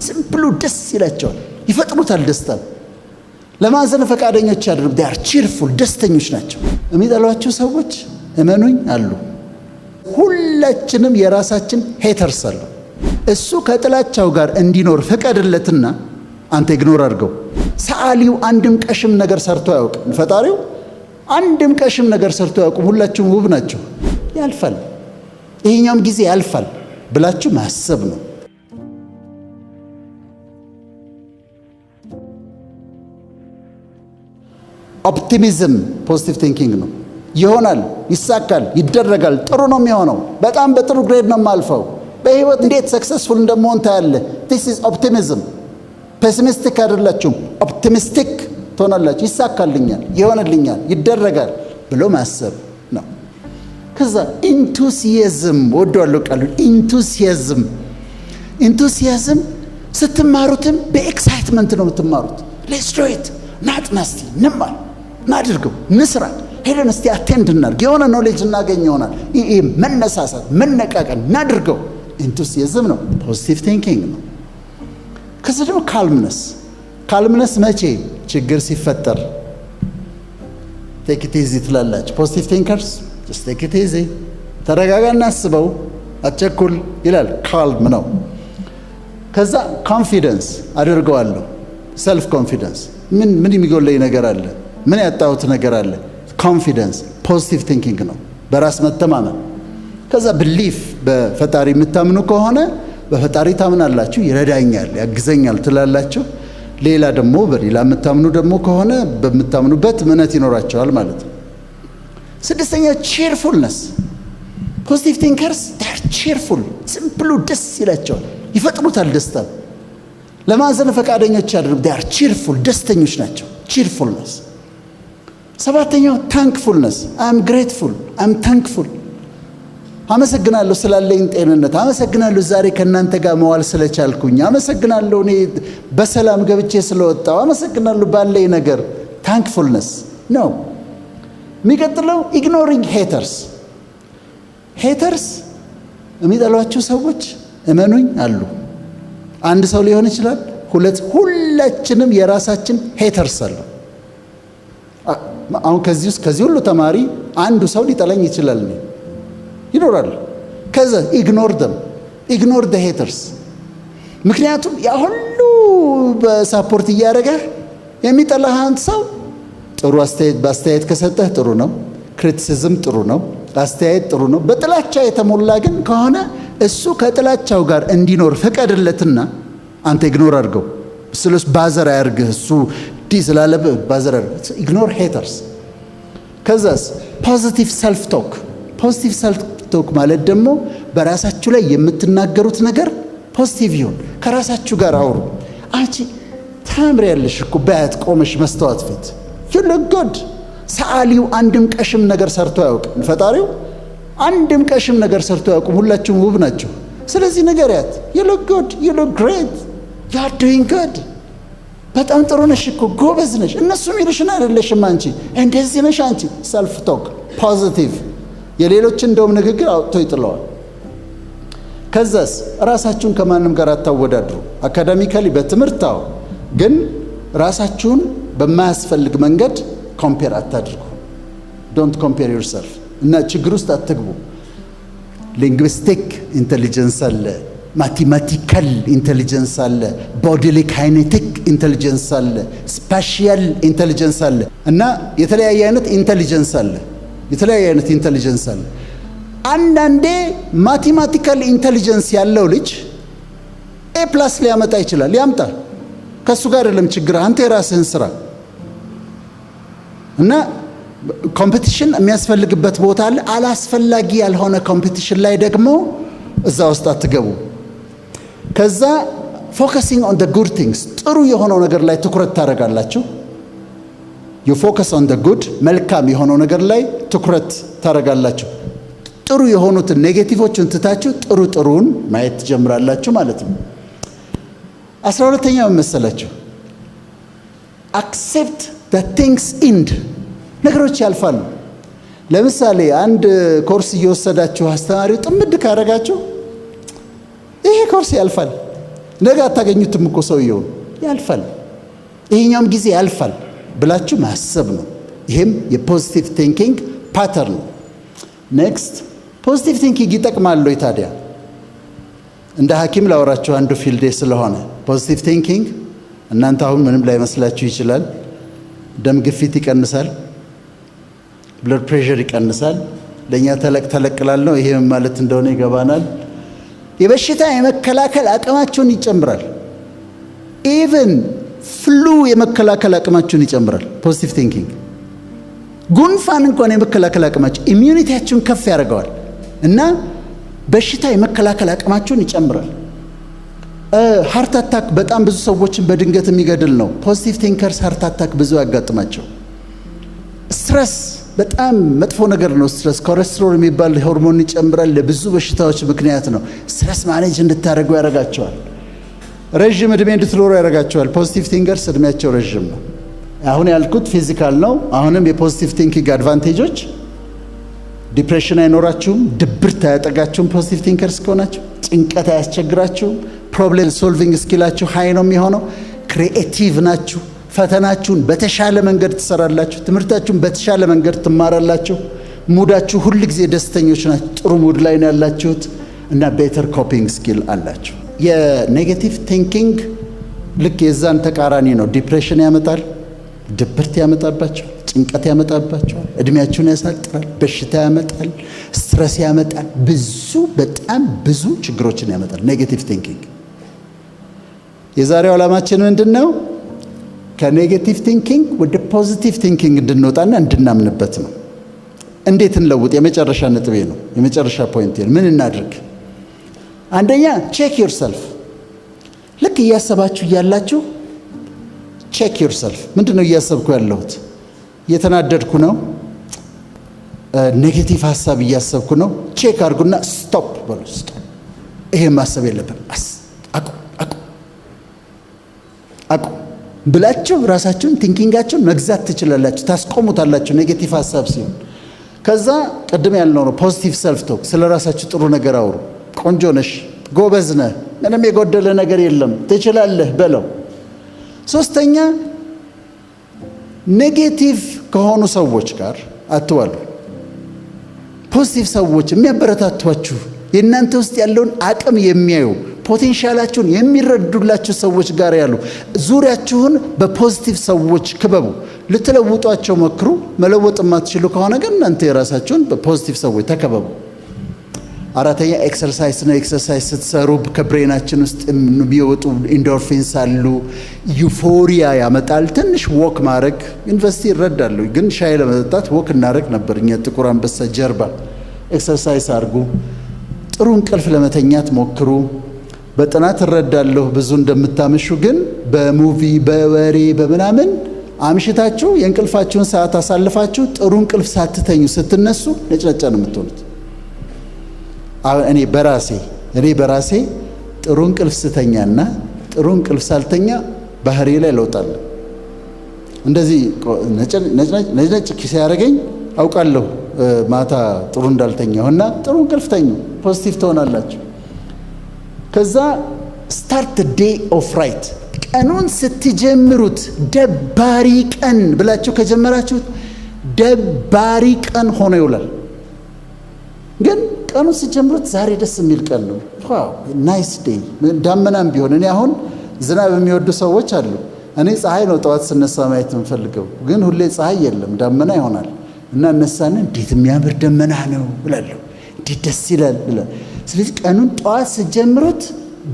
ሲምፕሉ ደስ ይላቸዋል ይፈጥሩታል ደስታ ለማዘን ፈቃደኞች ያድርጉ they are cheerful ደስተኞች ናቸው የሚጠሏቸው ሰዎች እመኑኝ አሉ ሁላችንም የራሳችን ሄተርስ አሉ እሱ ከጥላቻው ጋር እንዲኖር ፈቀደለትና አንተ ኢግኖር አድርገው ሰዓሊው አንድም ቀሽም ነገር ሰርቶ ያውቃል ፈጣሪው አንድም ቀሽም ነገር ሰርቶ ያውቁ ሁላችሁም ውብ ናቸው ያልፋል ይሄኛውም ጊዜ ያልፋል ብላችሁ ማሰብ ነው ኦፕቲሚዝም ፖዚቲቭ ቲንኪንግ ነው ይሆናል ይሳካል ይደረጋል ጥሩ ነው የሚሆነው በጣም በጥሩ ግሬድ ነው ማልፈው በህይወት እንዴት ሰክሰስፉል እንደምሆን ታያለ this is optimism pessimistic አይደላችሁም optimistic ትሆናላችሁ ይሳካልኛል ይሆንልኛል ይደረጋል ብሎ ማሰብ ነው ከዛ enthusiasm ወደዋለው ቃሉ enthusiasm ስትማሩትም በኤክሳይትመንት ነው የምትማሩት let's do it not nasty ንማር ናድርገው ንስራ ሄደን እስቲ አቴንድ እናድርግ የሆነ ኖሌጅ እናገኝ ይሆናል ይሄ መነሳሳት መነቃቀን ናድርገው enthusiasm ነው positive thinking ነው ከዛ ደግሞ calmness መቼ ችግር ሲፈጠር take it easy ትላላችሁ positive thinkers just take it easy ተረጋጋና አስበው አትቸኩል ይላል calm ነው ከዛ confidence አድርገዋለሁ self confidence ምን የሚጎለኝ ነገር አለ ምን ያጣሁት ነገር አለ confidence positive thinking ነው በራስ መተማመን ከዛ belief በፈጣሪ የምታምኑ ከሆነ በፈጣሪ ታምናላችሁ ይረዳኛል ያግዘኛል ትላላችሁ ሌላ ደግሞ በሌላ የምታምኑ ደግሞ ከሆነ በመታምኑበት እምነት ይኖራቸዋል ማለት ነው ስድስተኛ cheerfulness positive thinkers they are cheerful simple ደስ ይላቸዋል ይፈጥሩታል ደስታ ለማዘን ፈቃደኞች ያድርጉ they are cheerful ደስተኞች ናቸው cheerfulness ሰባተኛው thankfulness I am grateful I am thankful አመሰግናለሁ ስላለኝ ጤንነት አመሰግናለሁ ዛሬ ከናንተ ጋር መዋል ስለቻልኩኝ አመሰግናለሁ እኔ በሰላም ገብቼ ስለወጣው አመሰግናለሁ ባለኝ ነገር thankfulness ነው የሚቀጥለው ignoring haters የሚጠሏቸው ሰዎች እመኑኝ አሉ አንድ ሰው ሊሆን ይችላል ሁላችንም የራሳችን haters አሉ አሁን ከዚህ ሁሉ ተማሪ አንዱ ሰው ሊጠላኝ ይችላል ይኖራል ከዛ ignore the haters ምክንያቱም ያ ሁሉ በሳፖርት ያረጋ የሚጠላህን ሰው ጥሩ አስተያየት ከሰጠህ ጥሩ ነው ክሪቲሲዝም ጥሩ ነው አስተያየት ጥሩ ነው በጥላቻ የተሞላ ግን ከሆነ እሱ ከጥላቻው ጋር እንዲኖር ፈቀደለትና አንተ ኢግኖር አድርገው ስለስ ባዘር ያርግህ እሱ ዲስላለ ባዘር ignore haters ከዛስ positive self talk ማለት ደግሞ በራሳችሁ ላይ የምትናገሩት ነገር ፖዚቲቭ ይሁን ከራሳችሁ ጋር አውሩ አንቺ ታምሪያለሽ እኮ ባያት ቆመሽ መስተዋት ፊት you look good ሰዓሊው አንድም ቀሽም ነገር ሰርቶ ያውቃል ፈጣሪው አንድም ቀሽም ነገር ሰርቶ ያውቁ ሁላችሁም ውብ ናቸው ስለዚህ ነገርያት you look good you look great you are doing good በጣም ጥሩ ነሽ እኮ ጎበዝ ነሽ እነሱ ሚሉሽን አይደለሽም አንቺ እንደዚህ ነሽ አንቺ self talk positive የሌሎች እንደውም ንግግር አውጥቶ ይጥለዋል ከዛስ ራሳችሁን ከማንም ጋር አታወዳድሩ አካዳሚካሊ በትምህርታው ግን ራሳችሁን በማያስፈልግ መንገድ ኮምፔር አታድርጉ don't compare yourself እና ችግር ውስጥ አትግቡ linguistic intelligence አለ mathematical intelligence አለ bodily kinetic intelligence አለ spatial intelligence አለ እና የተለያየ አይነት intelligence አለ አንዳንዴ ማቴማቲካል ኢንተሊጀንስ ያለው ልጅ A+ ሊያመጣ ይችላል ያምጣ ከሱ ጋር አይደለም ችግር አንተ የራስህን ስራ እና ኮምፒቲሽን የሚያስፈልግበት ቦታ አለ አላስፈላጊ ያልሆነ ኮምፒቲሽን ላይ ደግሞ እዛ ውስጥ አትገቡ ከዛ focusing on the good things ጥሩ የሆነው ነገር ላይ ትኩረት ታረጋላችሁ you focus on the good መልካም የሆነው ነገር ላይ ትኩረት ታረጋላችሁ ጥሩ የሆኑት ኔጌቲቮችን ትታችሁ ጥሩን ማየት ጀምራላችሁ ማለት ነው 12ኛው መሰላችሁ accept the things end ነገሮች ያልፋሉ ለምሳሌ አንድ ኮርስ እየወሰዳችሁ አስተማሪው ጥምድ ካረጋችሁ ይሄ ኮርስ ያልፋል ነገ አታገኙትም እኮ ሰውየው ያልፋል ይሄኛውም ጊዜ ያልፋል ብላችሁ ማሰብ ነው ይሄም የፖዚቲቭ ቲንኪንግ ፓተርን ነው ኔክስት ፖዚቲቭ ቲንኪንግ ይጠቅማል ወይ ታዲያ እንደ ሐኪም ላወራችሁ አንዱ ፊልድ ስለሆነ ፖዚቲቭ ቲንኪንግ እናንተ አሁን ምንም ላይ መስላችሁ ይችላል ደም ግፊት ይቀንሳል ብለድ ፕሬሸር ይቀንሳል ለኛ ተለቅላል ነው ይሄ ማለት እንደሆነ ይገባናል የበሽታ የመከላከል አቅማችሁን ይጨምራል ኢቭን ፍሉ የመከላከል አቅማችሁን ይጨምራል ፖዚቲቭ ቲንኪንግ ጉንፋን እንኳን የመከላከል አቅማችሁ ኢሚዩኒቲያችሁን ከፍ ያደርጋል እና በሽታ የመከላከል አቅማችሁን ይጨምራል ሃርት አታክ በጣም ብዙ ሰዎችን በድንገት የሚገድል ነው ፖዚቲቭ ቲንከርስ ሃርት አታክ ብዙ ያጋጥማቸው ስትረስ በጣም መጥፎ ነገር ነው ስትረስ ኮሌስትሮል የሚባል ሆርሞን ይጨምራል ለብዙ በሽታዎች ምክንያት ነው ስትረስ ማኔጅ እንድታደርጉ ያደርጋቸዋል ረጅም እድሜ እንድትኖሩ ያደርጋቸዋል ፖዚቲቭ ቲንከርስ እድሜያቸው ረጅም ነው አሁን ያልኩት ፊዚካል ነው አሁንም የፖዚቲቭ ቲንኪንግ አድቫንቴጆች ዲፕሬሽን አይኖራችሁም ድብርት አያጠጋችሁም ፖዚቲቭ ቲንከርስ ከሆናችሁ ጭንቀት አያስቸግራችሁም ፕሮብሌም ሶልቪንግ ስኪላችሁ ሃይ ነው የሚሆነው ክሪኤቲቭ ናችሁ ፈተናችሁን በተሻለ መንገድ ትሰራላችሁ ትምህርታችሁን በተሻለ መንገድ ትማራላችሁ ሙዳችሁ ሁሉ ጊዜ ደስተኞች ናችሁ ጥሩ ሙድ ላይ ነው ያላችሁት እና ቤተር ኮፒንግ ስኪል አላችሁ የኔጌቲቭ ቲንኪንግ ልክ የዛን ተቃራኒ ነው ዲፕሬሽን ያመጣል ድብርት ያመጣባችሁ ጭንቀት ያመጣባችሁ እድሜያችሁን ያሳጥራል በሽታ ያመጣል ስትረስ ያመጣል ብዙ በጣም ብዙ ችግሮችን ያመጣል ኔጌቲቭ ቲንኪንግ የዛሬው ዓላማችን ምንድነው ከኔጌቲቭ ቲንኪንግ ወደ ፖዚቲቭ ቲንኪንግ እንድንወጣና እንድናምንበት ነው እንዴት እንለውጥ የመጨረሻ ነጥቤ ነው የመጨረሻ ፖይንት ነው ምን እናድርግ አንደኛ ቼክ ዮርሰልፍ ልክ እያሰባችሁ ያላችሁ ቼክ ዮርሰልፍ ምንድነው እያሰብኩ ያለሁት የተናደድኩ ነው ኔጌቲቭ ሐሳብ እያሰብኩ ነው ቼክ አድርጉና ስቶፕ በሉ ስቶፕ ይሄ ማሰብ የለብን አቁ ብላችሁ ራሳችሁን ቲንኪንጋችሁን መግዛት ትችላላችሁ ታስቆሙታላችሁ ኔጌቲቭ ሐሳብ ሲሆን ከዛ ቀድም ያልነው ነው ፖዚቲቭ ሰልፍ ቶክ ስለራሳችሁ ጥሩ ነገር አውሩ ቆንጆ ነሽ ጎበዝ ነህ ምንም የጎደለ ነገር የለም ትችላለህ በለው ሶስተኛ ኔጌቲቭ ከሆኑ ሰዎች ጋር አትዋሉ ፖዚቲቭ ሰዎች የሚያበረታቷችሁ የእናንተ ውስጥ ያለውን አቅም የሚያዩ ፖቴንሻላችሁን የሚረዱላችሁ ሰዎች ጋር ያሉ ዙሪያችሁን በፖዚቲቭ ሰዎች ክበቡ ልትለውጧቸው ሞክሩ መለወጥ ማትችሉ ከሆነ ግን እናንተ የራሳችሁን በፖዚቲቭ ሰዎች ተከበቡ አራተኛ ኤክሰርሳይዝ ነው ኤክሰርሳይዝ ስትሰሩ ከብሬናችን ውስጥ የሚወጡ ኢንዶርፊንስ አሉ ዩፎሪያ ያመጣል ትንሽ ወክ ማድረግ ዩኒቨርሲቲ ይረዳሉ ግን ሻይ ለመጠጣት ወክ እናደርግ ነበር እኛ ጥቁር አንበሳ ጀርባ ኤክሰርሳይዝ አድርጉ ጥሩ እንቅልፍ ለመተኛት ሞክሩ በጥናት እረዳለሁ ብዙ እንደምታመሹ ግን በሙቪ በወሬ በመናምን አምሽታችሁ የእንቅልፋችሁን ሰዓት አሳልፋችሁ ጥሩ እንቅልፍ ሳትተኙ ስትነሱ ነጭነጫ ነው የምትሆኑት እኔ በራሴ ጥሩ እንቅልፍ ስተኛና ጥሩ እንቅልፍ ሳልተኛ ባህሪ ላይ ለውጣለሁ እንደዚህ ነጭ ኪስ ያረጋኝ አውቃለሁ ማታ ጥሩ እንዳልተኛውና ጥሩ እንቅልፍ ተኙ ፖዚቲቭ ትሆናላችሁ ከዛ ስታርት ዴይ ኦፍ ራይት ቀኑን ስትጀምሩት ደባሪ ቀን ብላችሁ ከጀመራችሁት ደባሪ ቀን ሆኖ ይውላል ግን ቀኑን ስትጀምሩት ዛሬ ደስ የሚል ቀን ነው ዋው ናይስ ዴይ ዳመናም ቢሆን እኔ አሁን ዝናብ የሚወዱ ሰዎች አሉ እኔ ፀሐይ ነው ጠዋት ስነሳ ማየት የምፈልገው ግን ሁሌ ፀሐይ የለም ዳመና ይሆናል እና እነሳን እንዴት የሚያምር ደመና ነው ብላለሁ እንዴት ደስ ይላል ብለ ስለዚህ ቀኑን ጠዋት ስትጀምሩት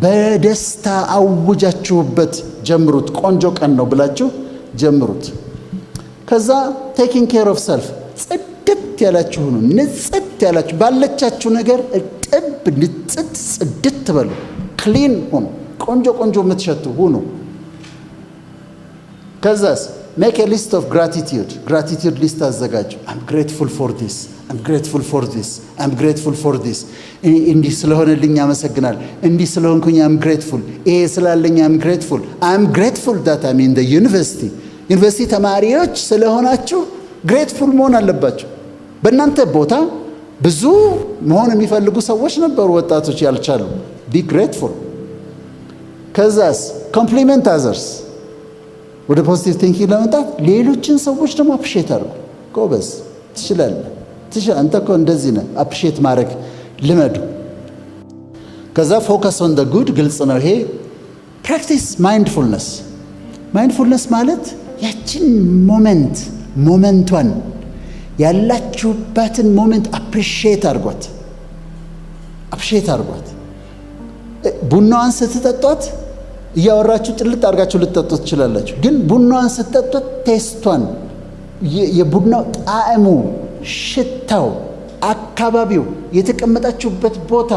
በደስታ አውጃችሁበት ጀምሩት ቆንጆ ቀን ነው ብላችሁ ጀምሩት ከዛ ቴኪንግ ኬር ኦፍ ሰልፍ ጽድት ያላችሁ ነው ንጽት ያላችሁ ባለቻችሁ ነገር ጥብ ንጽት ጽድት በሉ ክሊን ሆኑ ቆንጆ የምትሸቱ ሁኑ ከዛስ make a list of gratitude list አዘጋጁ I'm grateful for this I'm grateful for this I'm grateful for this እንዲህ ስለሆነልኝ አመሰግናለሁ እንዲህ ስለሆንኩኝ I'm grateful ይሄ ስላለኝ I'm grateful that I'm in the university ተማሪዎች ስለሆናችሁ grateful መሆን አለባችሁ በእናንተ ቦታ ብዙ መሆን የሚፈልጉ ሰዎች ነበሩ ወጣቶች ያልቻሉ be grateful ከዛስ ኮምፕሊመንት አዘርስ ወደ ፖዚቲቭ ቲንኪንግ ለመምጣት ሌሎችን ሰዎች ደግሞ አፕሪሼት አድርጉ። ጎበዝ ትችላለህ፣ አንተ እኮ እንደዚህ ነህ፣ አፕሪሼት ማድረግ ልመዱ። ከዛ ፎከስ ኦን ዘ ጉድ፣ ግልጽ ነው ይሄ። ፕራክቲስ ማይንድፉልነስ። ማይንድፉልነስ ማለት ያችን ሞመንቷን ያላችሁባትን ሞመንት አፕሪሼት አድርጓት። ቡናዋን ስትጠጧት እያወራችሁ ጭልጥ አድርጋችሁ ልትጠጡት ትችላላችሁ። ግን ቡናዋን ስትጠጡት ቴስቷን፣ የቡናው ጣዕሙ፣ ሽታው፣ አካባቢው፣ የተቀመጣችሁበት ቦታ፣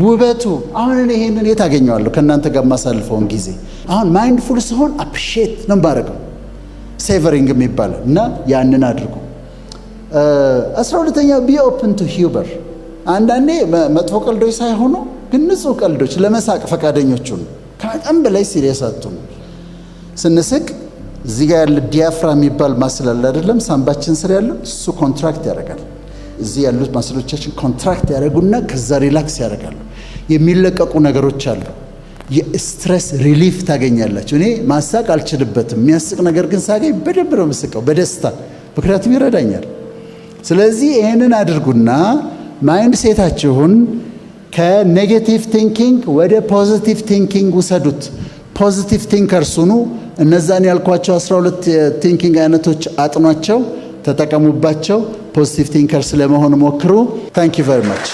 ውበቱ። አሁን እኔ ይሄንን የት አገኘዋለሁ? ከእናንተ ጋር ማሳልፈውን ጊዜ። አሁን ማይንድፉል ሲሆን አፕሪሼት ነው ባረከው፣ ሴቨሪንግ የሚባለው እና ያንን አድርጉ። 12ኛው ቢ ኦፕን ቱ ሂውመር። አንዳንዴ መጥፎ ቀልዶች ሳይሆኑ ግን ንጹህ ቀልዶች ለመሳቅ ፈቃደኞች ሁኑ። ከመጠን በላይ ሲሪየስ አትሁኑ። ስንስቅ እዚህ ጋር ያለ ዲያፍራም የሚባል ማስል አለ አይደለም? ሳምባችን ስር ያለው እሱ ኮንትራክት ያደርጋል። እዚህ ያሉት ማስሎቻችን ኮንትራክት ያደርጉና ከዛ ሪላክስ ያደርጋሉ። የሚለቀቁ ነገሮች አሉ። የስትሬስ ሪሊፍ ታገኛላችሁ። እኔ ማሳቅ አልችልበትም። የሚያስቅ ነገር ግን ሳገኝ በደንብ ነው የምስቀው፣ በደስታ፣ ምክንያቱም ይረዳኛል። ስለዚህ ይሄንን አድርጉና ማይንድ ሴታችሁን ከኔጌቲቭ ቲንኪንግ ወደ ፖዚቲቭ ቲንኪንግ ውሰዱት። ፖዚቲቭ ቲንከርስ ሁኑ። እነዛን ያልኳቸው 12 ቲንኪንግ አይነቶች አጥኗቸው፣ ተጠቀሙባቸው። ፖዚቲቭ ቲንከርስ ለመሆን ሞክሩ። ታንክ ዩ ቨሪ ማች።